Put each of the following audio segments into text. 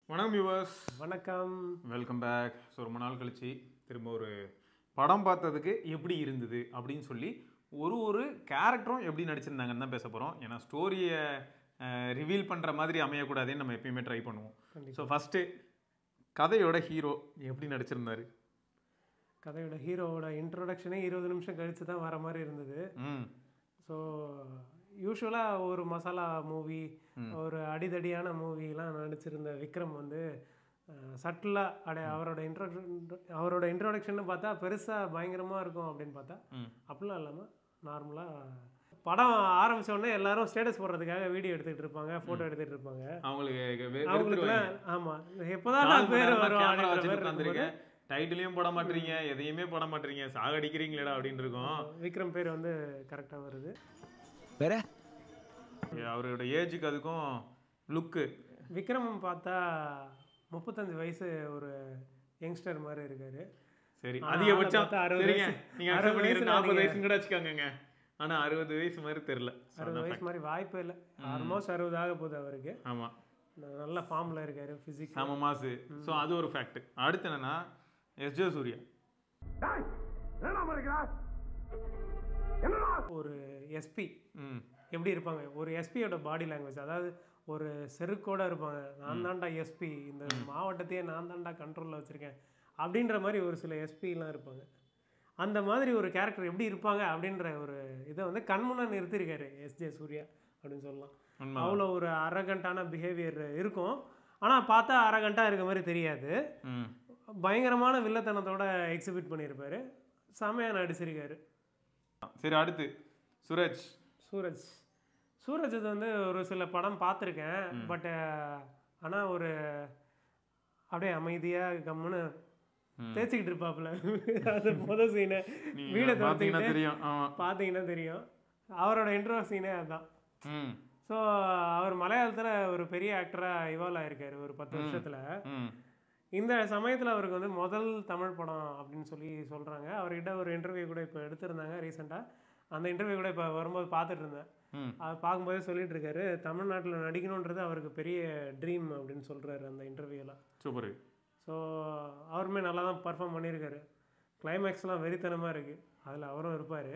வணக்கம் வியூவர்ஸ், வணக்கம், welcome back. So ரொம்ப நாள் கழிச்சு திரும்ப ஒரு படம் பார்த்ததுக்கு எப்படி இருந்தது அப்படின்னு சொல்லி ஒரு கேரக்டரும் எப்படி நடிச்சிருந்தாங்கன்னு தான் பேச போகிறோம். ஏன்னா ஸ்டோரியை ரிவீல் பண்ணுற மாதிரி அமையக்கூடாதுன்னு நம்ம எப்பயுமே ட்ரை பண்ணுவோம். ஸோ ஃபஸ்ட்டு கதையோட ஹீரோ எப்படி நடிச்சிருந்தாரு? கதையோட ஹீரோவோட இன்ட்ரோடக்ஷனே 20 நிமிஷம் கழித்து தான் வர மாதிரி இருந்தது. ஸோ யூஸ்வலாக ஒரு மசாலா மூவி, ஒரு அடிதடியான மூவிலாம் நடிச்சிருந்த விக்ரம் வந்து சட்டிலாக அவரோட இன்ட்ரோடக்ஷன் பார்த்தா பெருசாக பயங்கரமாக இருக்கும் அப்படின்னு பார்த்தா அப்படிலாம் இல்லாமல் நார்மலாக படம் ஆரம்பித்த உடனே எல்லாரும் ஸ்டேட்டஸ் போடுறதுக்காக வீடியோ எடுத்துகிட்டு இருப்பாங்க, ஃபோட்டோ எடுத்துகிட்டு இருப்பாங்க. அவங்களுக்குலாம் ஆமாம் எப்போதான் பேர் வரும், டைட்டிலையும் போட மாட்டீங்க, எதையுமே போட மாட்டீங்க, சாகடிக்கிறீங்களா அப்படின்னு இருக்கும். விக்ரம் பேர் வந்து கரெக்டாக வருது. வேற அவரோட ஏஜுக்கு அதுக்கும் லுக்கு விக்ரம் பார்த்தா 35 வயசு ஒரு யங்ஸ்டர் மாதிரி இருக்காரு. சரி, அதிகபட்சம் 40 வயசு கூட வச்சுக்கோங்க. ஆனா 60 வயசு மாதிரி தெரியல. 60 வயசு மாதிரி வாய்ப்பே இல்லை. ஆல்மோஸ்ட் 60 ஆக போகுது அவருக்கு. ஆமா, நல்ல ஃபார்ம்ல இருக்காரு, பிசிக்ஸ் சம மாசு. ஸோ அது ஒரு ஃபேக்ட். அடுத்து என்னன்னா எஸ்ஜே சூர்யா. ஒரு எஸ்பி எப்படி இருப்பாங்க, ஒரு எஸ்பியோட பாடி லாங்குவேஜ், அதாவது ஒரு செருக்கோட இருப்பாங்க. நான் தான்டா எஸ்பி, இந்த மாவட்டத்தையே நான் தான்டா கண்ட்ரோலில் வச்சுருக்கேன் அப்படின்ற மாதிரி ஒரு சில எஸ்பிலாம் இருப்பாங்க. அந்த மாதிரி ஒரு கேரக்டர் எப்படி இருப்பாங்க அப்படின்ற ஒரு இதை வந்து கண்முன்னா நிறுத்திருக்காரு எஸ்ஜே சூர்யா அப்படின்னு சொல்லலாம். அவ்வளோ ஒரு அரகண்டான பிஹேவியர் இருக்கும். ஆனால் பார்த்தா அரகண்டாக இருக்க மாதிரி தெரியாது. பயங்கரமான வில்லத்தனத்தோட எக்ஸிபிட் பண்ணியிருப்பாரு. செமையாக நடிச்சிருக்காரு. சரி, அடுத்து சூரஜ் இது வந்து ஒரு சில படம் பார்த்துருக்கேன். பட் ஆனால் ஒரு அப்படியே அமைதியாக கம்முன்னு தேய்ச்சிக்கிட்டு இருப்பாப்புல. அது முதல் சீனை வீடை பார்த்தீங்கன்னா தெரியும். அவரோட இன்ட்ரோ சீனே அதுதான். ஸோ அவர் மலையாளத்தில் ஒரு பெரிய ஆக்டராக இவால்வ் ஆகிருக்காரு ஒரு 10 வருஷத்தில். இந்த சமயத்தில் அவருக்கு வந்து முதல் தமிழ் படம் அப்படின்னு சொல்லி சொல்கிறாங்க. அவர்கிட்ட ஒரு இன்டர்வியூ கூட இப்போ எடுத்திருந்தாங்க ரீசெண்டாக. அந்த இன்டர்வியூ கூட இப்போ வரும்போது பார்த்துட்டு இருந்தேன். அது பார்க்கும்போதே சொல்லிட்டு இருக்காரு, தமிழ்நாட்டில் நடிக்கணுன்றது அவருக்கு பெரிய ட்ரீம் அப்படின்னு சொல்கிறாரு அந்த இன்டர்வியூலாம். சூப்பர். ஸோ அவருமே நல்லா தான் பர்ஃபார்ம் பண்ணியிருக்காரு. கிளைமேக்ஸ்லாம் வெறித்தனமாக இருக்குது. அதில் அவரும் இருப்பார்.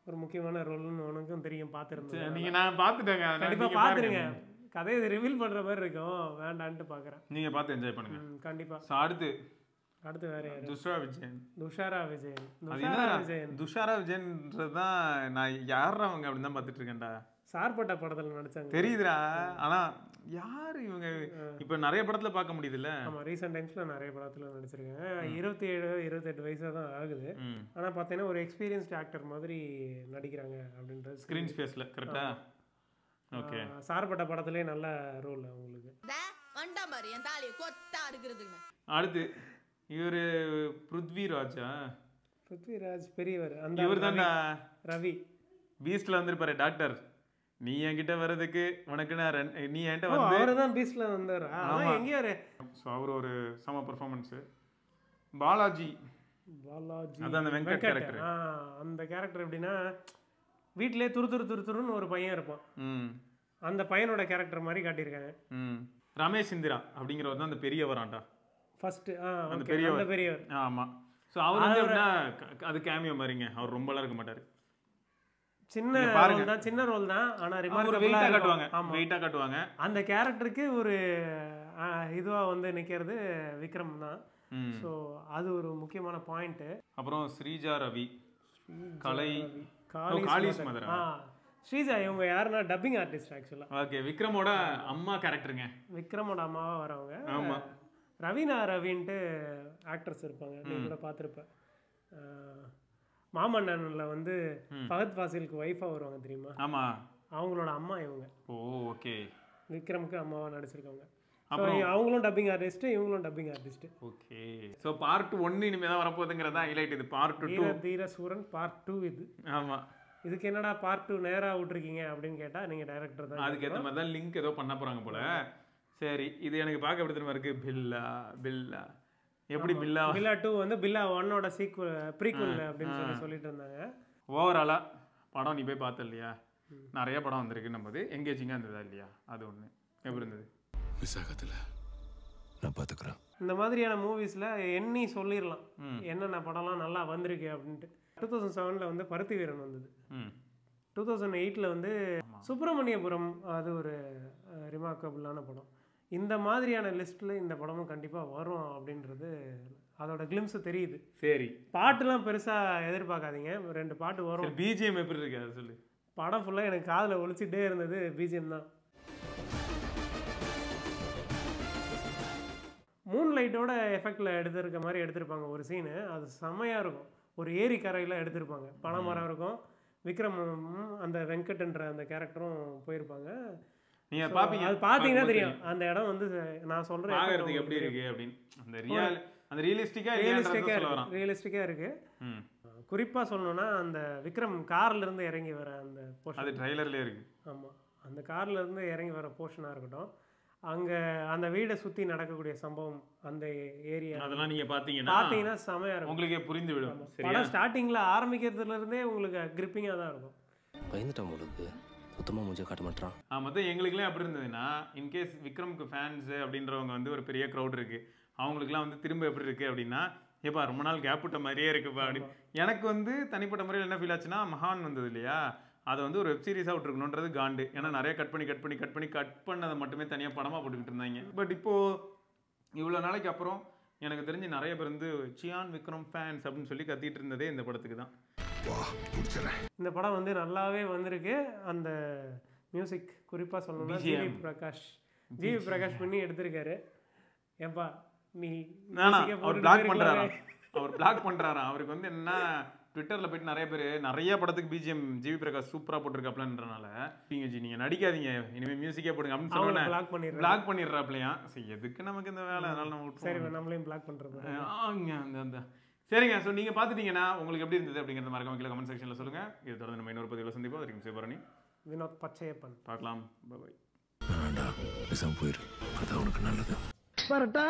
ஒரு முக்கியமான ரோல்னு உனக்கும் தெரியும், பார்த்துருந்தேன். நீங்கள் நான் பார்த்துட்டேங்க, கண்டிப்பாக பார்த்துருங்க. கதையை ரிவீல் பண்ணுற மாதிரி இருக்கும், வேண்டான்ட்டு பார்க்குறேன். நீங்கள் பார்த்து என்ஜாய் பண்ணுங்க கண்டிப்பாக. அடுத்து வேற யாரு? துஷாரா விஜயன். துஷாரா விஜயன்ன்றது தான் நான் யார் அவங்க அப்படின்னு தான் பார்த்துட்டு இருக்கேன்டா. சார்பட்டா படத்தில் நடிச்சாங்க தெரியுதுடா. ஆனால் யார் இவங்க இப்போ நிறைய படத்தில் பார்க்க முடியுதுல்ல? ஆமாம், ரீசெண்ட் டைம்ஸில் நிறைய படத்தில் நடிச்சிருக்காங்க. 27-28 வயசாக தான் ஆகுது. ஆனால் பார்த்தீங்கன்னா ஒரு எக்ஸ்பீரியன்ஸ்டு ஆக்டர் மாதிரி நடிக்கிறாங்க அப்படின்றது ஸ்க்ரீன் ஸ்பேஸில் கரெக்டாக. ஓகே, சார்பட்ட படத்துலேயே நல்ல ரோல் அவங்களுக்கு. அடுத்து இவர் பிருத்விராஜ் பெரியவர். அந்த இவர் தான் ரவி பீஸ்ட்ல வந்திருப்பாரு. டாக்டர், நீ என்கிட்ட வர்றதுக்கு உனக்கு நான் நீ என்கிட்ட வந்து அவரு தான் பீஸ்ட்ல வந்தாரு. எங்கேயாரு? ஸோ அவர் ஒரு சம பர்ஃபார்மன்ஸு. பாலாஜி அதான் அந்த வெங்கட் கேரக்டர். அந்த கேரக்டர் எப்படின்னா, வீட்டிலே துருன்னு ஒரு பையன் இருப்பான். அந்த பையனோட கேரக்டர் மாதிரி காட்டியிருக்காங்க. ரமேஷ் இந்திரா அப்படிங்கிறவர் தான் அந்த பெரியவராண்டா ஃபர்ஸ்ட். அந்த பெரியவர். ஆமாம். ஸோ அவர் வந்து எப்படின்னா அது கேமியோ மாதிரிங்க. அவர் ரொம்பலாம் இருக்க மாட்டார், சின்ன ரோல் தான். ஆனால் வெயிட்டாக காட்டுவாங்க. அந்த கேரக்டருக்கு ஒரு இதுவாக வந்து நிற்கிறது விக்ரம் தான். ஸோ அது ஒரு முக்கியமான பாயிண்ட்டு. அப்புறம் ஸ்ரீஜா ரவி, ஸ்ரீஜா இவங்க யாருன்னா டப்பிங் ஆர்டிஸ்ட் ஆக்சுவலாக. ஓகே, விக்ரமோட அம்மா கேரக்டருங்க. விக்ரமோட அம்மாவாக வரவங்க. ஆமாம், ரவின்ட்டு ஆக்ட்ரஸ் இருப்பாங்க, நீ கூட பார்த்துருப்பேன். மாமன்னன்ல வந்து ஃபஹத் ஃபாசிலுக்கு ஒய்ஃபாக வருவாங்க தெரியுமா? ஆமாம், அவங்களோட அம்மா இவங்க. ஓ ஓகே. விக்ரமுக்கு அம்மாவாக நடிச்சிருக்காங்க. அவங்களும் டப்பிங் ஆர்டிஸ்ட், இவங்களும் dubbing artist. Okay. So part 1 இனிமேல் தான் வரப்போகுதுங்கிறதா ஹைலைட். இது பார்ட் 2 தீரசூரன் பார்ட் 2 இது. ஆமாம், இதுக்கு என்னடா பார்ட் 2 நேராக விட்டுருக்கீங்க அப்படின்னு கேட்டால் நீங்கள் டைரக்டர் தான். அதுக்கேற்ற மாதிரி தான் லிங்க் ஏதோ பண்ண போகிறாங்க போல. சரி, இது எனக்கு பார்க்க எப்படி தெரியுமா இருக்குது? பில்லா எப்படி பில்லா 2 வந்து பில்லா 1ஓட சீக்வல் ப்ரீக்வல் அப்படின்னு சொல்லிட்டு இருந்தாங்க. ஓவராலாக படம் நீ போய் பார்த்த இல்லையா? நிறைய படம் வந்திருக்கு. நம்ம எங்கேஜிங்காக இருந்ததா இல்லையா? அது ஒன்று எப்படி இருந்தது? விசாகத்தில் நான் பார்த்துக்கிறேன். இந்த மாதிரியான மூவிஸில் எண்ணி சொல்லிடலாம் என்னென்ன படம்லாம் நல்லா வந்திருக்கு அப்படின்ட்டு. 2007 வந்து பருத்தி வீரன் வந்தது. 2008 வந்து சுப்பிரமணியபுரம், அது ஒரு ரிமார்க்கபிளான படம். இந்த மாதிரியான லிஸ்ட்டில் இந்த படமும் கண்டிப்பாக வரும் அப்படின்றது அதோட கிளிம்ஸ் தெரியுது. சரி, பாட்டுலாம் பெருசாக எதிர்பார்க்காதீங்க, 2 பாட்டு வரும். பிஜிஎம் எப்படி இருக்கு அதை சொல்லு. படம் ஃபுல்லாக எனக்கு காதில் ஒழிச்சிட்டே இருந்தது பிஜிஎம் தான். மூன்லைட்டோட எஃபெக்டில் எடுத்திருக்க மாதிரி எடுத்திருப்பாங்க ஒரு சீனு, அது செம்மையாக இருக்கும். ஒரு ஏரி கரையில் எடுத்திருப்பாங்க, பனைமரம் இருக்கும், விக்ரமும் அந்த வெங்கட்ன்ற அந்த கேரக்டரும் போயிருப்பாங்க. நீங்க பாப்பீங்க, அது பார்த்தீங்கன்னா தெரியும் அந்த இடம் வந்து நான் சொல்கிறேன் பார்க்கறதுக்கு எப்படி இருக்கு அப்படின்னு. அந்த ரியலிஸ்டிக்காக இருக்கு. குறிப்பாக சொல்லணும்னா அந்த விக்ரம் கார்ல இருந்து இறங்கி வர அந்த போர்ஷன், அது ட்ரைலர்லேயே இருக்கு. ஆமாம், அந்த கார்ல இருந்து இறங்கி வர போர்ஷனாக இருக்கட்டும், அங்கே அந்த வீடை சுற்றி நடக்கக்கூடிய சம்பவம், அந்த ஏரியா, அதெல்லாம் நீங்கள் பார்த்தீங்கன்னா செமையாக இருக்கும், உங்களுக்கே புரிந்து விடும். படம் ஸ்டார்டிங்கில் ஆரம்பிக்கிறதுலேருந்தே உங்களுக்கு கிரிப்பிங்காக தான் இருக்கும். பயந்துட்டான் உங்களுக்கு, சுத்தமாக மூஞ்ச காட்ட மாட்டான். மொத்தம் எங்களுக்குலாம் எப்படி இருந்ததுன்னா, இன்கேஸ் விக்ரமுக்கு ஃபேன்ஸு அப்படின்றவங்க வந்து ஒரு பெரிய க்ரௌட் இருக்குது, அவங்களுக்குலாம் வந்து திரும்ப எப்படி இருக்குது அப்படின்னா, ஏப்பா ரொம்ப நாள் கேப் விட்ட மாதிரியே இருக்குப்பா அப்படின்னு. எனக்கு வந்து தனிப்பட்ட முறையில் என்ன ஃபீல் ஆச்சுன்னா, மகான் வந்தது இல்லையா, அதை வந்து ஒரு வெப் சீரிஸாக விட்டுருக்கணுன்றது காண்டு. ஏன்னா நிறைய கட் பண்ணதை மட்டுமே தனியாக படமாக போட்டுக்கிட்டு இருந்தாங்க. பட் இப்போது இவ்வளோ நாளைக்கு அப்புறம் எனக்கு தெரிஞ்சு நிறைய பேர் வந்து சியான் விக்ரம் ஃபேன்ஸ் அப்படின்னு சொல்லி கத்திட்டு இருந்ததே இந்த படத்துக்கு தான். இந்த படம் வந்து நல்லாவே வந்திருக்கு. அந்த மியூசிக் குறிப்பாக சொல்லணும்னா ஜிவி பிரகாஷ் பண்ணி எடுத்திருக்காரு. ஏன்பா நீ அவர் பிளாக் பண்ணுறாராம். அவருக்கு வந்து என்ன, ட்விட்டரில் போயிட்டு நிறைய பேர் நிறைய படத்துக்கு பிஜிஎம் ஜிவி பிரகாஷ் சூப்பராக போட்டிருக்காப்லன்றனால, நீங்கள் நடிக்காதீங்க இனிமேல் மியூசிக்கே போடுங்க அப்படின்னு சொன்னோன்னே பிளாக் பண்ணிடுறாப்லையா. சரி, எதுக்கு நமக்கு இந்த வேலை, அதனால நம்ம சரி நம்மளையும் பிளாக் பண்ணுறது. சரிங்க. ஸோ நீங்கள் பார்த்துட்டீங்கன்னா உங்களுக்கு எப்படி இருந்தது அப்படிங்கிறத மறக்காம கீழே கமெண்ட் செக்ஷனில் சொல்லுங்கள். இது தொடர்ந்து நம்ம இன்னொரு பதிவில் சந்திப்போம். அதுக்கு சிவபரணி, வினோத் பச்சையப்பன். பார்க்கலாம். பாய். வேண்டாம், போயிரு, அதான் உனக்கு நல்லது. வரட்டா.